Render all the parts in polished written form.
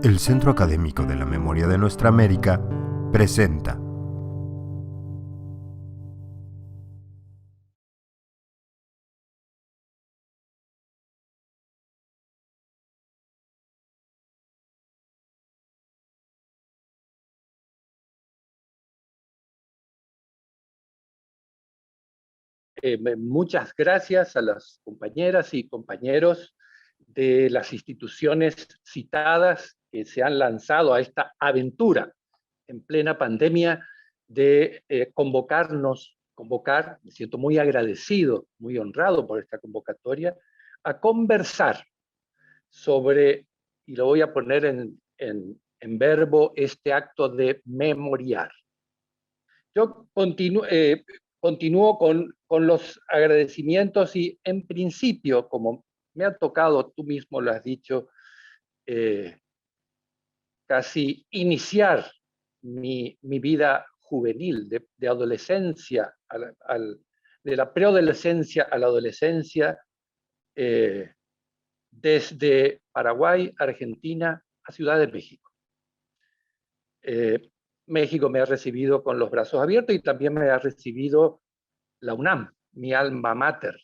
El Centro Académico de la Memoria de Nuestra América presenta Muchas gracias a las compañeras y compañeros de las instituciones citadas que se han lanzado a esta aventura en plena pandemia de convocar, me siento muy agradecido, muy honrado por esta convocatoria, a conversar sobre, y lo voy a poner en verbo, este acto de memoriar. Yo continúo con los agradecimientos y en principio, como me ha tocado, tú mismo lo has dicho, casi iniciar mi vida juvenil, de adolescencia, de la preadolescencia a la adolescencia, eh, desde Paraguay, Argentina, a Ciudad de México. México me ha recibido con los brazos abiertos y también me ha recibido la UNAM, mi alma mater.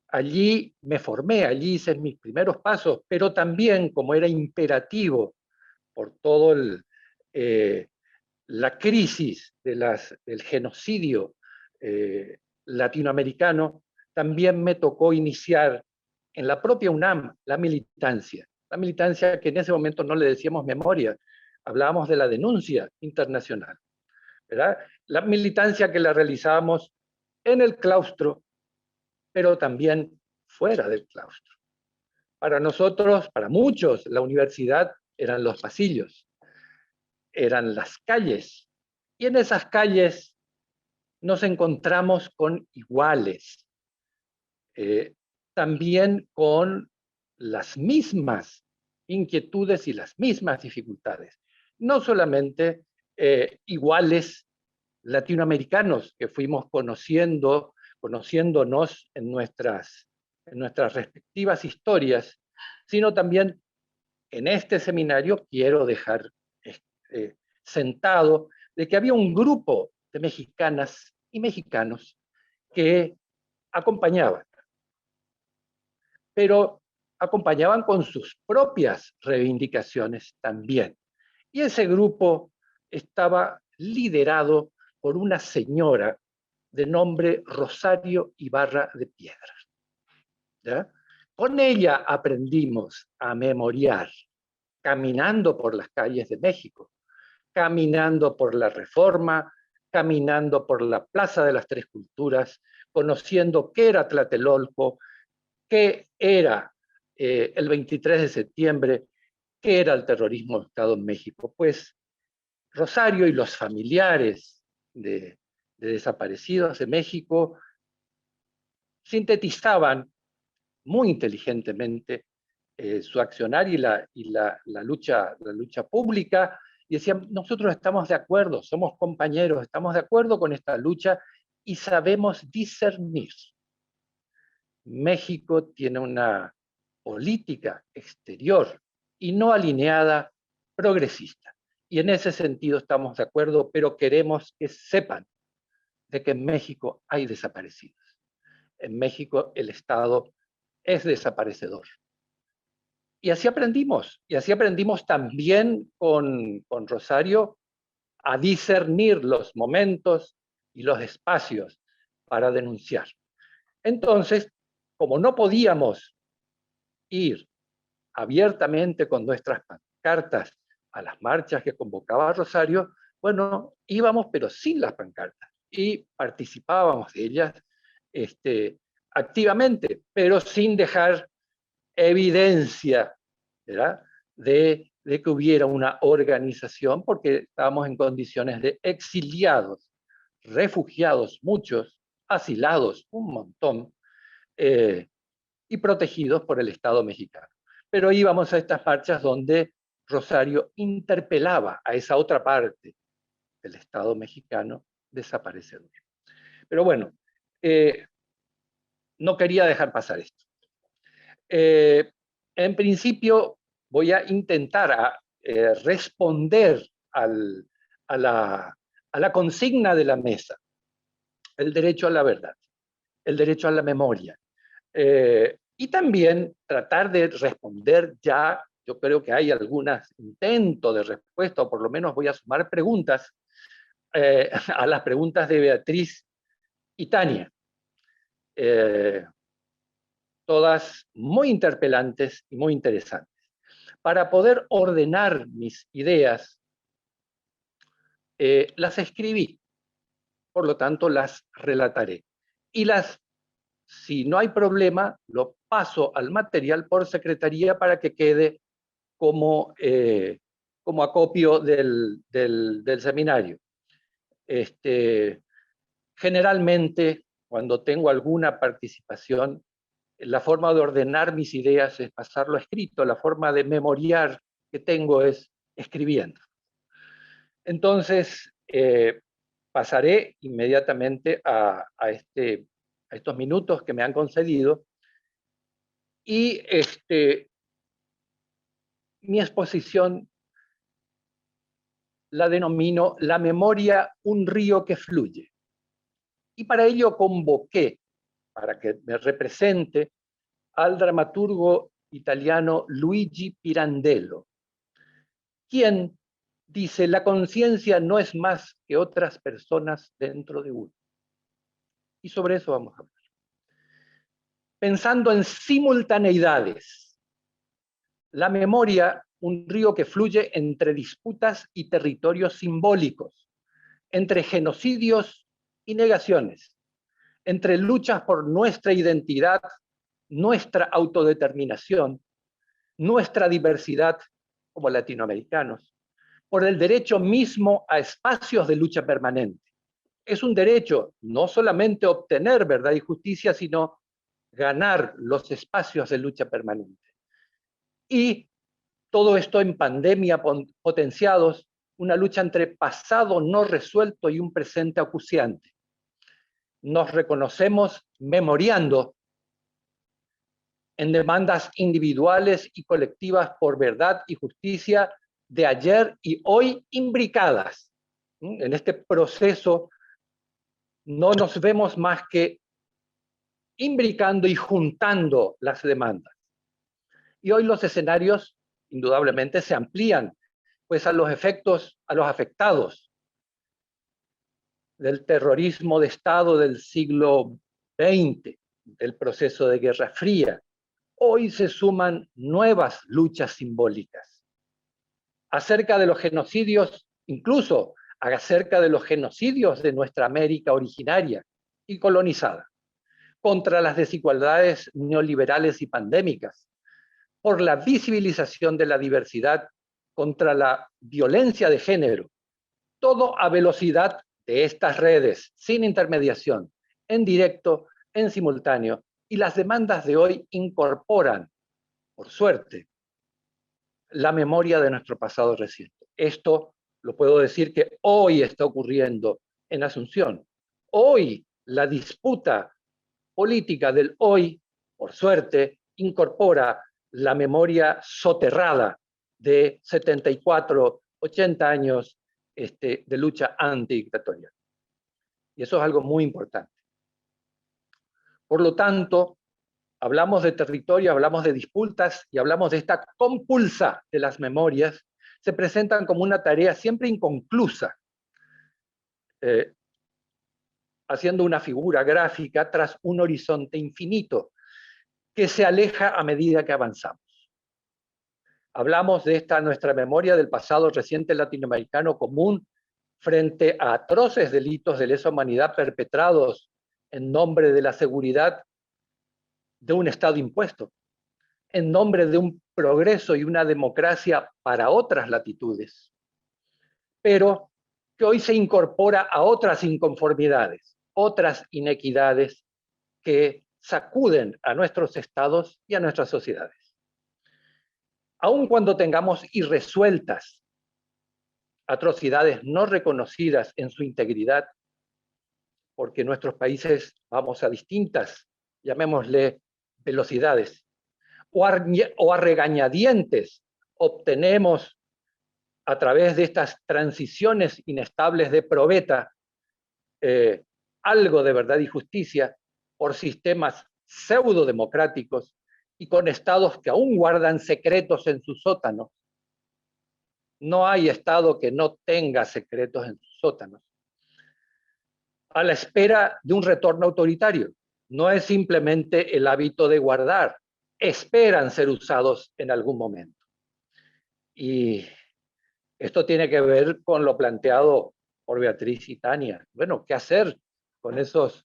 Allí me formé, allí hice mis primeros pasos, pero también, como era imperativo por todo la crisis del genocidio latinoamericano, también me tocó iniciar en la propia UNAM la militancia que en ese momento no le decíamos memoria, hablábamos de la denuncia internacional, ¿verdad? La militancia que la realizábamos en el claustro, pero también fuera del claustro. Para nosotros, para muchos, la universidad eran los pasillos, eran las calles, y en esas calles nos encontramos con iguales, también con las mismas inquietudes y las mismas dificultades. No solamente iguales latinoamericanos que fuimos conociéndonos en nuestras respectivas historias, sino también en este seminario quiero dejar sentado de que había un grupo de mexicanas y mexicanos que acompañaban, pero acompañaban con sus propias reivindicaciones también. Y ese grupo estaba liderado por una señora de nombre Rosario Ibarra de Piedra. ¿Ya? Con ella aprendimos a memoriar, caminando por las calles de México, caminando por la Reforma, caminando por la Plaza de las Tres Culturas, conociendo qué era Tlatelolco, qué era el 23 de septiembre, qué era el terrorismo de Estado en México. Pues Rosario y los familiares de desaparecidos de México sintetizaban muy inteligentemente su accionar y la lucha pública, y decían, nosotros estamos de acuerdo, somos compañeros, estamos de acuerdo con esta lucha y sabemos discernir. México tiene una política exterior y no alineada progresista. Y en ese sentido estamos de acuerdo, pero queremos que sepan de que en México hay desaparecidos. En México el Estado es desaparecedor. Y así aprendimos también con Rosario a discernir los momentos y los espacios para denunciar. Entonces, como no podíamos ir abiertamente con nuestras pancartas a las marchas que convocaba Rosario, bueno, íbamos pero sin las pancartas y participábamos de ellas activamente, pero sin dejar evidencia, ¿verdad? De que hubiera una organización, porque estábamos en condiciones de exiliados, refugiados, muchos, asilados, un montón, y protegidos por el Estado mexicano. Pero íbamos a estas marchas donde Rosario interpelaba a esa otra parte del Estado mexicano desaparecedor. Pero bueno, no quería dejar pasar esto. En principio, voy a intentar responder a la consigna de la mesa, el derecho a la verdad, el derecho a la memoria. Y también tratar de responder ya, yo creo que hay algunos intentos de respuesta, o por lo menos voy a sumar preguntas a las preguntas de Beatriz y Tania. Todas muy interpelantes y muy interesantes. Para poder ordenar mis ideas, las escribí, por lo tanto las relataré. Y si no hay problema, lo paso al material por secretaría para que quede como acopio del seminario. Generalmente, cuando tengo alguna participación, la forma de ordenar mis ideas es pasarlo a escrito, la forma de memoriar que tengo es escribiendo. Entonces, pasaré inmediatamente a estos minutos que me han concedido y mi exposición la denomino La memoria, un río que fluye. Y para ello convoqué, para que me represente, al dramaturgo italiano Luigi Pirandello, quien dice: la conciencia no es más que otras personas dentro de uno. Y sobre eso vamos a hablar. Pensando en simultaneidades, la memoria, un río que fluye entre disputas y territorios simbólicos, entre genocidios y negaciones, entre luchas por nuestra identidad, nuestra autodeterminación, nuestra diversidad como latinoamericanos, por el derecho mismo a espacios de lucha permanente. Es un derecho no solamente obtener verdad y justicia, sino ganar los espacios de lucha permanente. Y todo esto en pandemia potenciados, una lucha entre pasado no resuelto y un presente acuciante. Nos reconocemos memoriando en demandas individuales y colectivas por verdad y justicia de ayer y hoy imbricadas. En este proceso no nos vemos más que imbricando y juntando las demandas. Y hoy los escenarios indudablemente se amplían, pues a los afectados del terrorismo de Estado del siglo XX, del proceso de Guerra Fría. Hoy se suman nuevas luchas simbólicas acerca de los genocidios, incluso acerca de los genocidios de nuestra América originaria y colonizada, contra las desigualdades neoliberales y pandémicas, por la visibilización de la diversidad, contra la violencia de género, todo a velocidad de estas redes, sin intermediación, en directo, en simultáneo, y las demandas de hoy incorporan, por suerte, la memoria de nuestro pasado reciente. Esto lo puedo decir que hoy está ocurriendo en Asunción. Hoy la disputa política del hoy, por suerte, incorpora la memoria soterrada de 74, 80 años de lucha antidictatorial. Y eso es algo muy importante. Por lo tanto, hablamos de territorio, hablamos de disputas y hablamos de esta compulsa de las memorias, se presentan como una tarea siempre inconclusa, haciendo una figura gráfica tras un horizonte infinito que se aleja a medida que avanzamos. Hablamos de esta nuestra memoria del pasado reciente latinoamericano común frente a atroces delitos de lesa humanidad perpetrados en nombre de la seguridad de un Estado impuesto, en nombre de un progreso y una democracia para otras latitudes, pero que hoy se incorpora a otras inconformidades, otras inequidades que sacuden a nuestros estados y a nuestras sociedades. Aun cuando tengamos irresueltas atrocidades no reconocidas en su integridad, porque nuestros países vamos a distintas, llamémosle, velocidades, o a regañadientes obtenemos a través de estas transiciones inestables de probeta algo de verdad y justicia por sistemas pseudo-democráticos y con estados que aún guardan secretos en sus sótanos. No hay estado que no tenga secretos en sus sótanos. A la espera de un retorno autoritario. No es simplemente el hábito de guardar, esperan ser usados en algún momento. Y esto tiene que ver con lo planteado por Beatriz y Tania. Bueno, ¿qué hacer con esos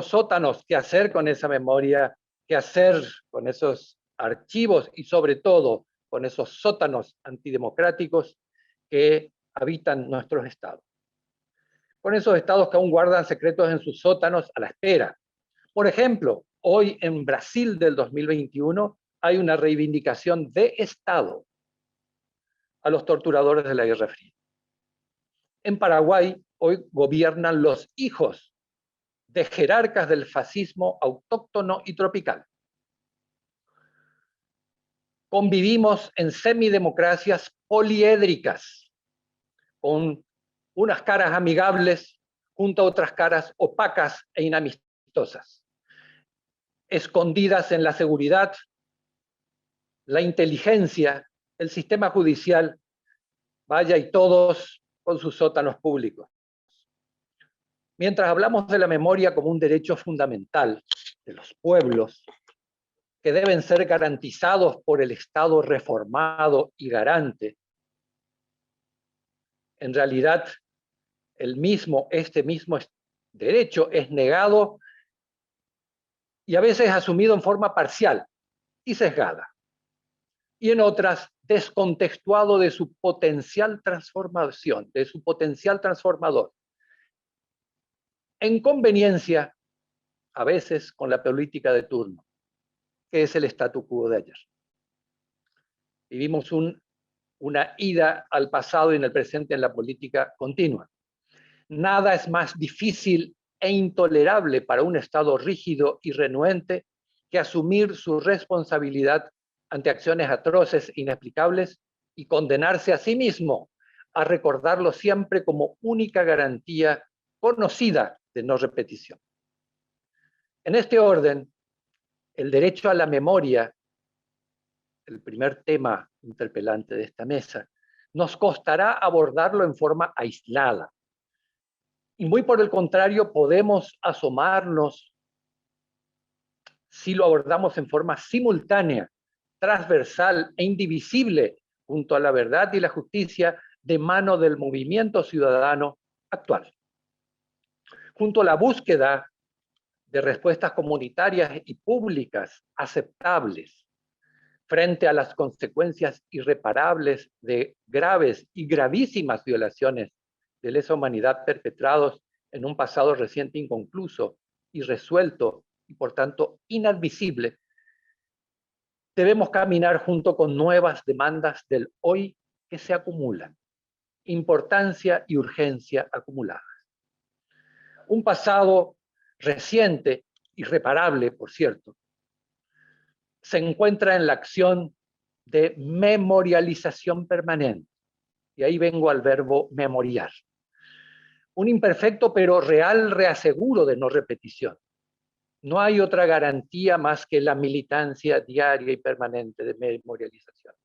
sótanos? ¿Qué hacer con esa memoria? ¿Qué hacer con esos archivos? Y sobre todo, con esos sótanos antidemocráticos que habitan nuestros estados. Con esos estados que aún guardan secretos en sus sótanos a la espera. Por ejemplo, hoy en Brasil del 2021 hay una reivindicación de Estado a los torturadores de la Guerra Fría. En Paraguay hoy gobiernan los hijos de jerarcas del fascismo autóctono y tropical. Convivimos en semidemocracias poliédricas, con unas caras amigables junto a otras caras opacas e inamistosas, escondidas en la seguridad, la inteligencia, el sistema judicial, vaya, y todos con sus sótanos públicos. Mientras hablamos de la memoria como un derecho fundamental de los pueblos, que deben ser garantizados por el Estado reformado y garante, en realidad este mismo derecho es negado y a veces asumido en forma parcial y sesgada, y en otras descontextuado de su potencial transformación, de su potencial transformador, en conveniencia a veces con la política de turno, que es el statu quo de ayer. Vivimos una ida al pasado y en el presente en la política continua. Nada es más difícil e intolerable para un Estado rígido y renuente que asumir su responsabilidad ante acciones atroces, inexplicables, y condenarse a sí mismo a recordarlo siempre como única garantía conocida de no repetición. En este orden, el derecho a la memoria, el primer tema interpelante de esta mesa, nos costará abordarlo en forma aislada. Y muy por el contrario, podemos asomarnos si lo abordamos en forma simultánea, transversal e indivisible junto a la verdad y la justicia de mano del movimiento ciudadano actual. Junto a la búsqueda de respuestas comunitarias y públicas aceptables frente a las consecuencias irreparables de graves y gravísimas violaciones de lesa humanidad perpetrados en un pasado reciente inconcluso, irresuelto y por tanto inadmisible, debemos caminar junto con nuevas demandas del hoy que se acumulan, importancia y urgencia acumuladas. Un pasado reciente, irreparable, por cierto, se encuentra en la acción de memorialización permanente. Y ahí vengo al verbo memoriar. Un imperfecto pero real reaseguro de no repetición. No hay otra garantía más que la militancia diaria y permanente de memorialización.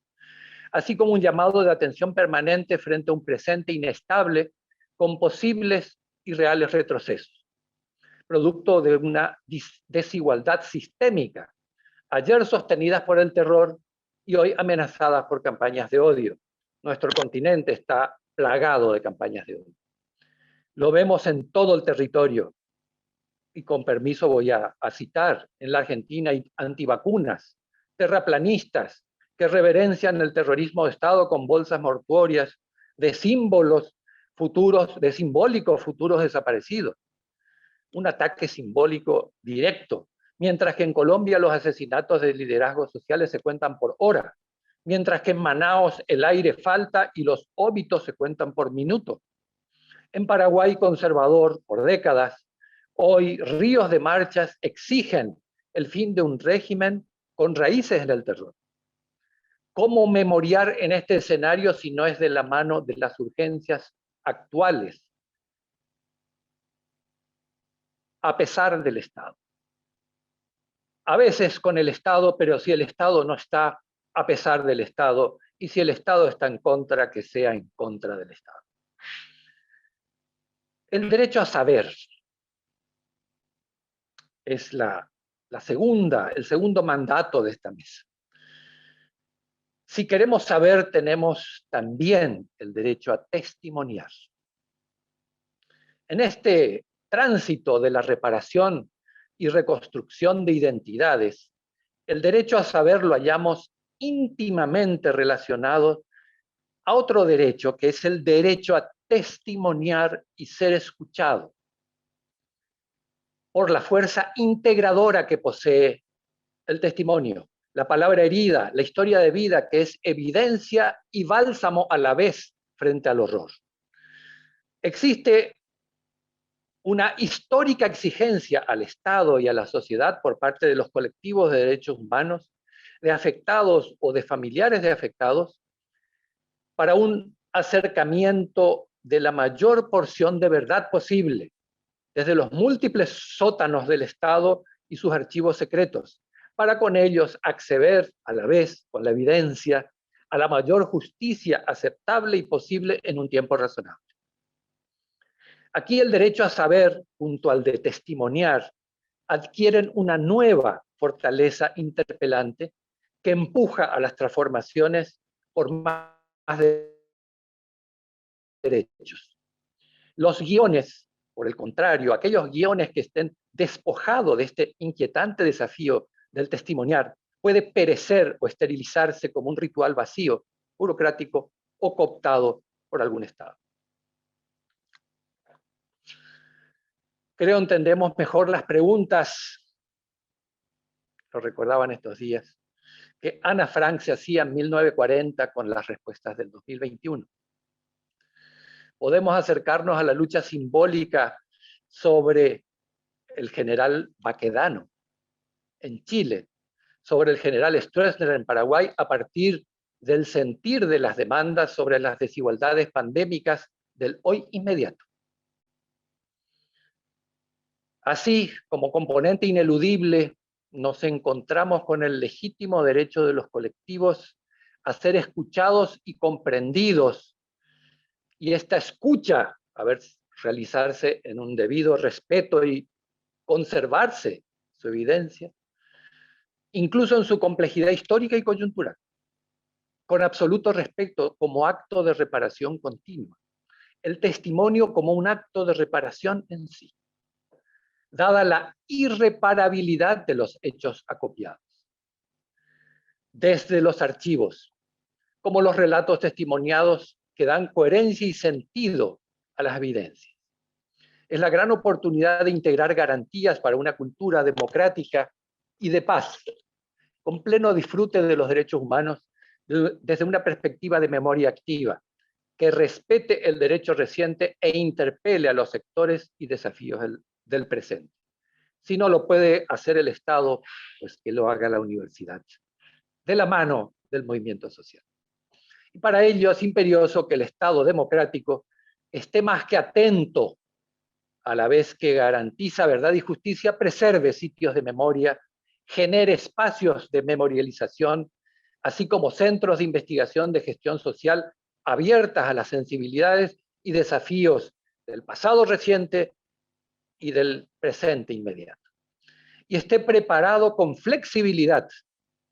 Así como un llamado de atención permanente frente a un presente inestable con posibles y reales retrocesos, producto de una desigualdad sistémica, ayer sostenidas por el terror y hoy amenazadas por campañas de odio. Nuestro continente está plagado de campañas de odio. Lo vemos en todo el territorio. Y con permiso voy a citar, en la Argentina hay antivacunas, terraplanistas, que reverencian el terrorismo de Estado con bolsas mortuorias de símbolos futuros, de simbólicos futuros desaparecidos. Un ataque simbólico directo, mientras que en Colombia los asesinatos de liderazgos sociales se cuentan por hora, mientras que en Manaos el aire falta y los óbitos se cuentan por minuto. En Paraguay conservador, por décadas, hoy ríos de marchas exigen el fin de un régimen con raíces en el terror. ¿Cómo memoriar en este escenario si no es de la mano de las urgencias actuales, a pesar del Estado? A veces con el Estado, pero si el Estado no está, a pesar del Estado, y si el Estado está en contra, que sea en contra del Estado. El derecho a saber es el segundo mandato de esta mesa. Si queremos saber, tenemos también el derecho a testimoniar. En este tránsito de la reparación y reconstrucción de identidades, el derecho a saber lo hallamos íntimamente relacionado a otro derecho, que es el derecho a testimoniar y ser escuchado, por la fuerza integradora que posee el testimonio, la palabra herida, la historia de vida, que es evidencia y bálsamo a la vez frente al horror. Existe una histórica exigencia al Estado y a la sociedad por parte de los colectivos de derechos humanos, de afectados o de familiares de afectados, para un acercamiento de la mayor porción de verdad posible, desde los múltiples sótanos del Estado y sus archivos secretos, para con ellos acceder a la vez, con la evidencia, a la mayor justicia aceptable y posible en un tiempo razonable. Aquí el derecho a saber, junto al de testimoniar, adquieren una nueva fortaleza interpelante que empuja a las transformaciones por más derechos. Los guiones, por el contrario, aquellos guiones que estén despojados de este inquietante desafío del testimoniar, puede perecer o esterilizarse como un ritual vacío, burocrático o cooptado por algún Estado. Creo entendemos mejor las preguntas, lo recordaban estos días, que Ana Frank se hacía en 1940 con las respuestas del 2021. Podemos acercarnos a la lucha simbólica sobre el general Baquedano en Chile, sobre el general Stroessner en Paraguay, a partir del sentir de las demandas sobre las desigualdades pandémicas del hoy inmediato. Así, como componente ineludible, nos encontramos con el legítimo derecho de los colectivos a ser escuchados y comprendidos, y esta escucha a ver realizarse en un debido respeto y conservarse su evidencia, incluso en su complejidad histórica y coyuntural, con absoluto respeto como acto de reparación continua. El testimonio como un acto de reparación en sí, dada la irreparabilidad de los hechos acopiados. Desde los archivos, como los relatos testimoniados que dan coherencia y sentido a las evidencias. Es la gran oportunidad de integrar garantías para una cultura democrática y de paz, con pleno disfrute de los derechos humanos desde una perspectiva de memoria activa, que respete el derecho reciente e interpele a los sectores y desafíos del presente. Si no lo puede hacer el Estado, pues que lo haga la universidad, de la mano del movimiento social. Y para ello es imperioso que el Estado democrático esté más que atento, a la vez que garantiza verdad y justicia, preserve sitios de memoria, genere espacios de memorialización, así como centros de investigación de gestión social abiertas a las sensibilidades y desafíos del pasado reciente y del presente inmediato. Y esté preparado con flexibilidad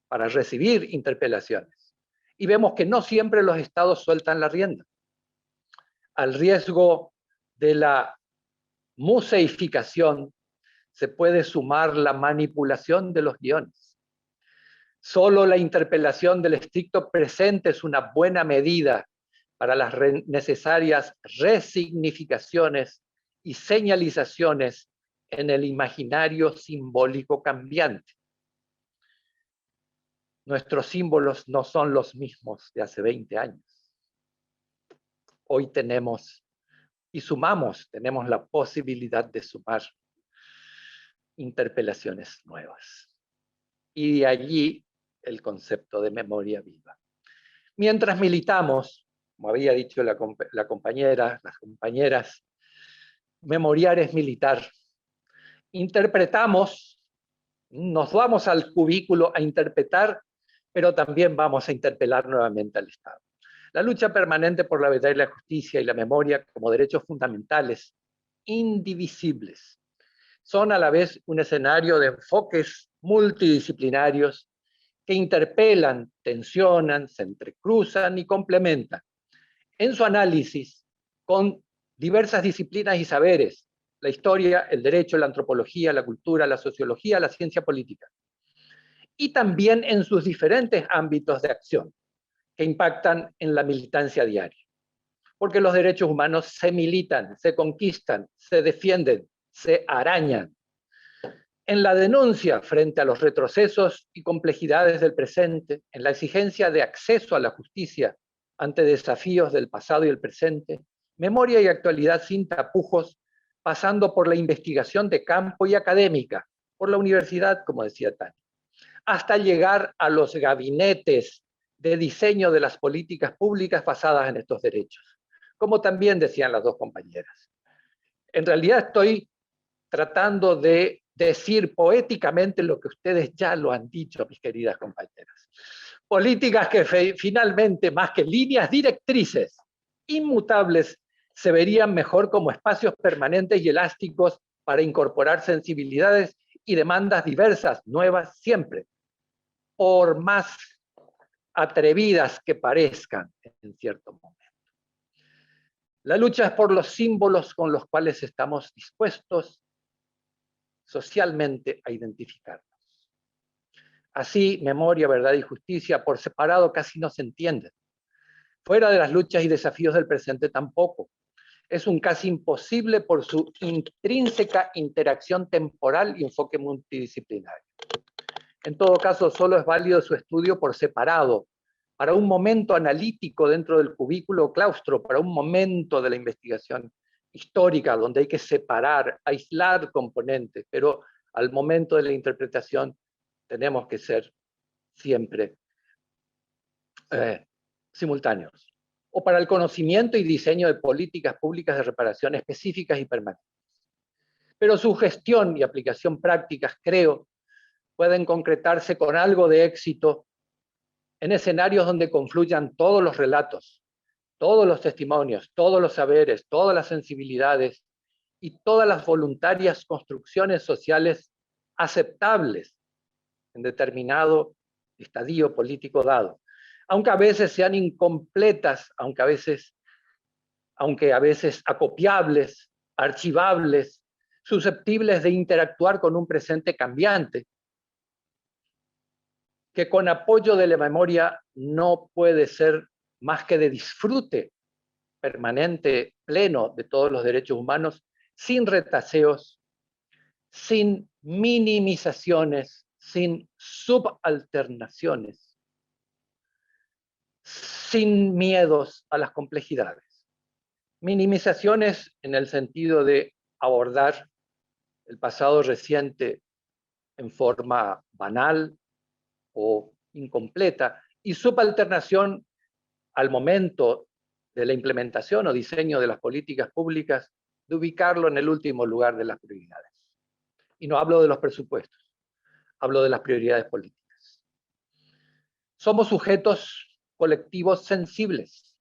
para recibir interpelaciones. Y vemos que no siempre los estados sueltan la rienda, al riesgo de la museificación se puede sumar la manipulación de los guiones. Solo la interpelación del estricto presente es una buena medida para las necesarias resignificaciones y señalizaciones en el imaginario simbólico cambiante. Nuestros símbolos no son los mismos de hace 20 años. Hoy tenemos tenemos la posibilidad de sumar interpelaciones nuevas. Y de allí el concepto de memoria viva. Mientras militamos, como había dicho las compañeras, memoriar es militar. Interpretamos, nos vamos al cubículo a interpretar, pero también vamos a interpelar nuevamente al Estado. La lucha permanente por la verdad y la justicia y la memoria como derechos fundamentales, indivisibles, son a la vez un escenario de enfoques multidisciplinarios que interpelan, tensionan, se entrecruzan y complementan en su análisis con diversas disciplinas y saberes: la historia, el derecho, la antropología, la cultura, la sociología, la ciencia política, y también en sus diferentes ámbitos de acción que impactan en la militancia diaria. Porque los derechos humanos se militan, se conquistan, se defienden, se arañan. En la denuncia frente a los retrocesos y complejidades del presente, en la exigencia de acceso a la justicia ante desafíos del pasado y el presente, memoria y actualidad sin tapujos, pasando por la investigación de campo y académica, por la universidad, como decía Tani, hasta llegar a los gabinetes de diseño de las políticas públicas basadas en estos derechos, como también decían las dos compañeras. En realidad estoy tratando de decir poéticamente lo que ustedes ya lo han dicho, mis queridas compañeras. Políticas que finalmente, más que líneas directrices inmutables, se verían mejor como espacios permanentes y elásticos para incorporar sensibilidades y demandas diversas, nuevas siempre, por más atrevidas que parezcan en cierto momento. La lucha es por los símbolos con los cuales estamos dispuestos socialmente a identificarnos. Así, memoria, verdad y justicia por separado casi no se entienden. Fuera de las luchas y desafíos del presente tampoco. Es un casi imposible por su intrínseca interacción temporal y enfoque multidisciplinario. En todo caso, solo es válido su estudio por separado, para un momento analítico dentro del cubículo o claustro, para un momento de la investigación histórica, donde hay que separar, aislar componentes, pero al momento de la interpretación tenemos que ser siempre simultáneos. O para el conocimiento y diseño de políticas públicas de reparación específicas y permanentes. Pero su gestión y aplicación prácticas, creo, pueden concretarse con algo de éxito en escenarios donde confluyan todos los relatos, todos los testimonios, todos los saberes, todas las sensibilidades y todas las voluntarias construcciones sociales aceptables en determinado estadio político dado. Aunque a veces sean incompletas, aunque a veces acopiables, archivables, susceptibles de interactuar con un presente cambiante, que con apoyo de la memoria no puede ser más que de disfrute permanente, pleno de todos los derechos humanos, sin retaseos, sin minimizaciones, sin subalternaciones, sin miedos a las complejidades. Minimizaciones en el sentido de abordar el pasado reciente en forma banal o incompleta, y subalternación al momento de la implementación o diseño de las políticas públicas, de ubicarlo en el último lugar de las prioridades. Y no hablo de los presupuestos, hablo de las prioridades políticas. Somos sujetos colectivos sensibles,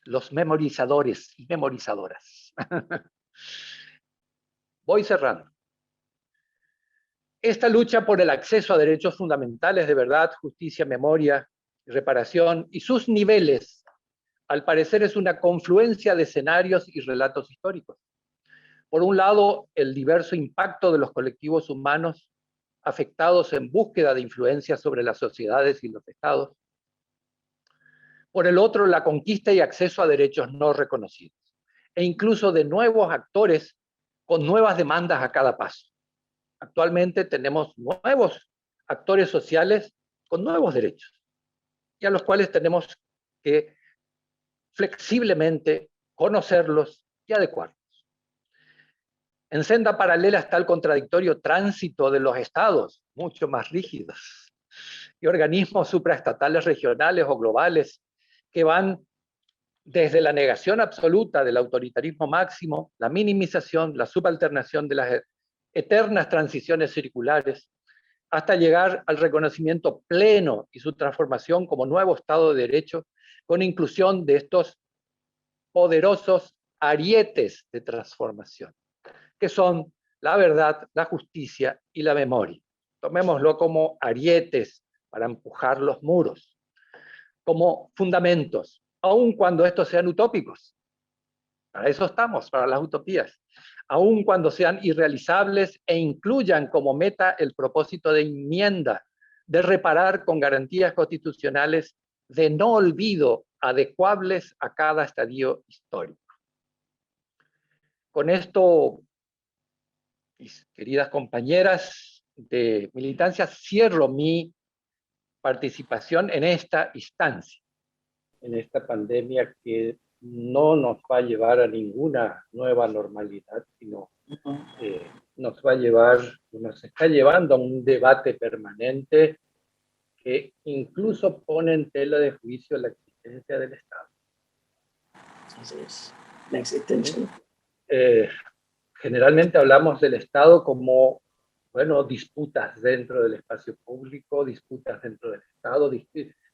los memorizadores y memorizadoras. Voy cerrando. Esta lucha por el acceso a derechos fundamentales de verdad, justicia, memoria y reparación, y sus niveles, al parecer es una confluencia de escenarios y relatos históricos. Por un lado, el diverso impacto de los colectivos humanos afectados en búsqueda de influencia sobre las sociedades y los estados. Por el otro, la conquista y acceso a derechos no reconocidos, e incluso de nuevos actores con nuevas demandas a cada paso. Actualmente tenemos nuevos actores sociales con nuevos derechos, y a los cuales tenemos que flexiblemente conocerlos y adecuarlos. En senda paralela está el contradictorio tránsito de los estados, mucho más rígidos, y organismos supraestatales regionales o globales que van desde la negación absoluta del autoritarismo máximo, la minimización, la subalternación de las eternas transiciones circulares, hasta llegar al reconocimiento pleno y su transformación como nuevo Estado de Derecho, con inclusión de estos poderosos arietes de transformación, que son la verdad, la justicia y la memoria. Tomémoslo como arietes para empujar los muros, como fundamentos, aun cuando estos sean utópicos. Para eso estamos, para las utopías. Aun cuando sean irrealizables e incluyan como meta el propósito de enmienda, de reparar con garantías constitucionales de no olvido adecuables a cada estadio histórico. Con esto, mis queridas compañeras de militancia, cierro mi participación en esta instancia, en esta pandemia que no nos va a llevar a ninguna nueva normalidad, sino nos va a llevar, nos está llevando a un debate permanente que incluso pone en tela de juicio la existencia del Estado. Así es, la existencia. Generalmente hablamos del Estado como, bueno, disputas dentro del espacio público, disputas dentro del Estado,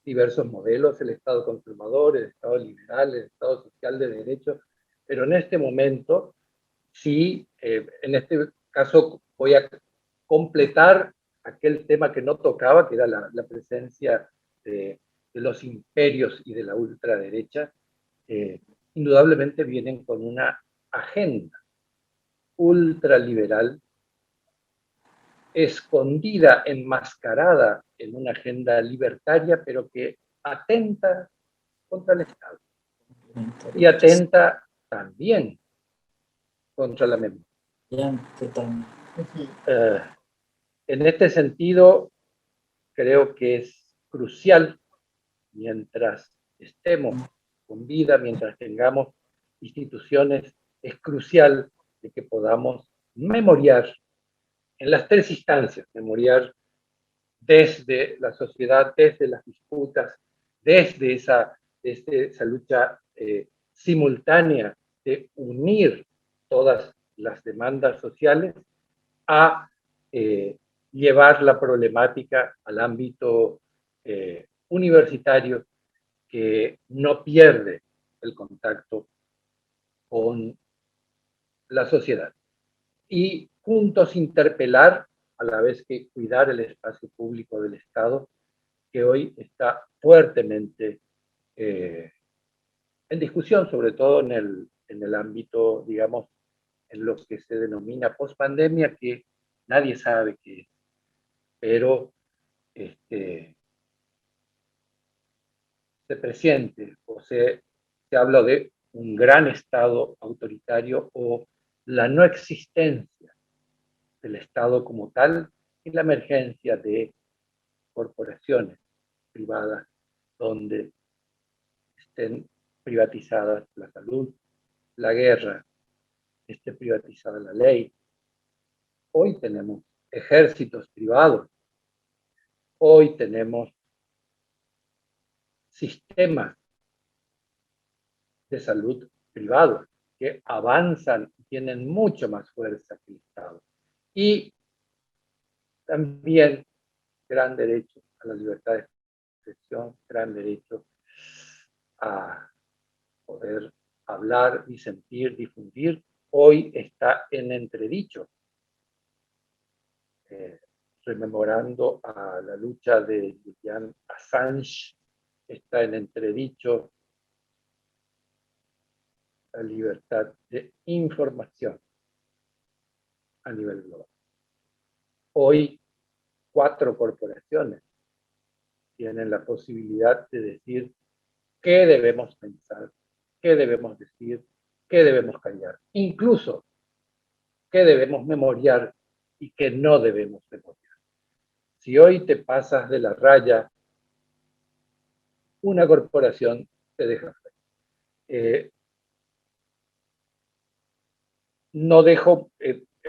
diversos modelos, el Estado conservador, el Estado liberal, el Estado social de derecho, pero en este momento, sí, en este caso voy a completar aquel tema que no tocaba, que era la presencia de los imperios y de la ultraderecha, indudablemente vienen con una agenda ultraliberal, escondida, enmascarada en una agenda libertaria, pero que atenta contra el Estado y atenta también contra la memoria. En este sentido, creo que es crucial, mientras estemos con vida, mientras tengamos instituciones, es crucial de que podamos memoriar en las tres instancias, memoriar desde la sociedad, desde las disputas, desde esa lucha simultánea de unir todas las demandas sociales, a llevar la problemática al ámbito universitario, que no pierde el contacto con la sociedad. Y juntos interpelar, a la vez que cuidar el espacio público del Estado, que hoy está fuertemente en discusión, sobre todo en el ámbito, digamos, en lo que se denomina pospandemia, que nadie sabe qué es, pero se presiente o se habla de un gran Estado autoritario o la no existencia del Estado como tal y la emergencia de corporaciones privadas donde estén privatizadas la salud, la guerra, esté privatizada la ley. Hoy tenemos ejércitos privados, hoy tenemos sistemas de salud privados que avanzan y tienen mucho más fuerza que el Estado. Y también gran derecho a la libertad de expresión, gran derecho a poder hablar, disentir, difundir, hoy está en entredicho. Rememorando a la lucha de Julian Assange, está en entredicho la libertad de información a nivel global. Hoy, 4 corporaciones tienen la posibilidad de decir qué debemos pensar, qué debemos decir, qué debemos callar, incluso qué debemos memoriar y qué no debemos memoriar. Si hoy te pasas de la raya, una corporación te deja fuera. No dejo,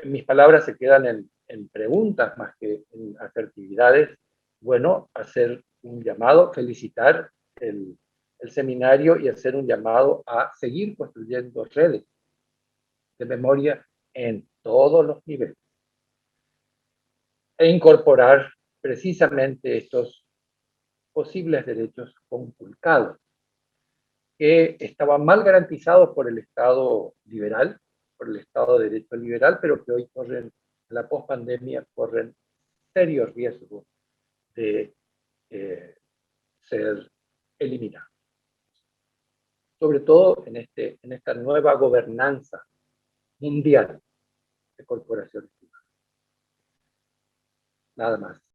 mis palabras se quedan en preguntas más que en asertividades. bueno, hacer un llamado, felicitar el seminario y hacer un llamado a seguir construyendo redes de memoria en todos los niveles e incorporar precisamente estos posibles derechos conculcados que estaban mal garantizados por el Estado liberal, por el Estado de Derecho liberal, pero que hoy corren, en la pospandemia, corren serios riesgos de ser eliminados. Sobre todo en esta nueva gobernanza mundial de corporaciones privadas. Nada más.